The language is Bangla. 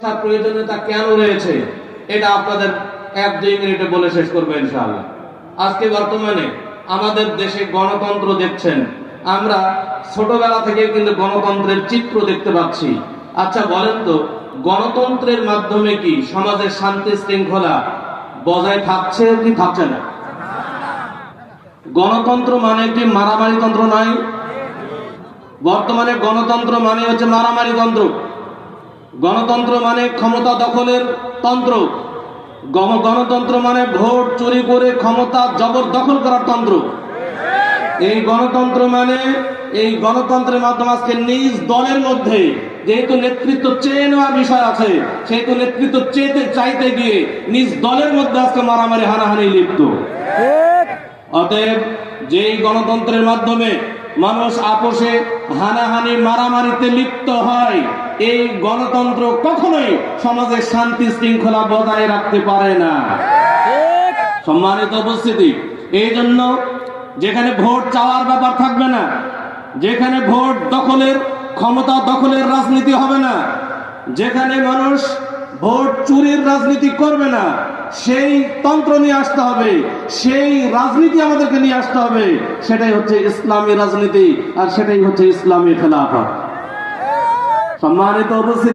প্রয়োজনীয়তা কেন রয়েছে এটা আপনাদের 1-2 মিনিটে বলে শেষ করবো ইনশাআল্লাহ। আজকে বর্তমানে আমাদের দেশে গণতন্ত্র দেখছেন, আমরা ছোটবেলা থেকে কিন্তু গণতন্ত্রের চিত্র দেখতে পাচ্ছি। আচ্ছা বলেন তো, গণতন্ত্রের মাধ্যমে কি সমাজের শান্তি শৃঙ্খলা বজায় থাকছে কি থাকছে না? গণতন্ত্র মানে কি মারামারি তন্ত্র নয়। বর্তমানে গণতন্ত্র মানে হচ্ছে মারামারি তন্ত্র। গণতন্ত্র মানে ক্ষমতা দখলের তন্ত্র। গণতন্ত্র মানে ভোট চুরি করে ক্ষমতা জবরদখল করার তন্ত্র। এই গণতন্ত্র মানে, এই গণতন্ত্রের মাধ্যমে আজকে নিজ দলের মধ্যে যেহেতু নেতৃত্ব চেয়ে নেওয়ার বিষয় আছে, সেহেতু নেতৃত্ব চাইতে গিয়ে নিজ দলের মধ্যে আজকে মারামারি হানাহানি লিপ্ত। অতএব যেই গণতন্ত্রের মাধ্যমে মানুষ আপোষে হানাহানি মারামারিতে লিপ্ত হয়, এই গণতন্ত্র কখনোই সমাজের শান্তি শৃঙ্খলা বজায় রাখতে পারে না। সম্মানিত উপস্থিতি, এই জন্য যেখানে ভোট চাওয়ার ব্যাপার থাকবে না, যেখানে ভোট দখলের ক্ষমতা দখলের রাজনীতি হবে না, যেখানে মানুষ ভোট চুরির রাজনীতি করবে না, সেই তন্ত্র নিয়ে আসতে হবে, সেই রাজনীতি আমাদেরকে নিয়ে আসতে হবে। সেটাই হচ্ছে ইসলামী রাজনীতি, আর সেটাই হচ্ছে ইসলামী খেলাফত। সম্মানিত উপস্থিতি।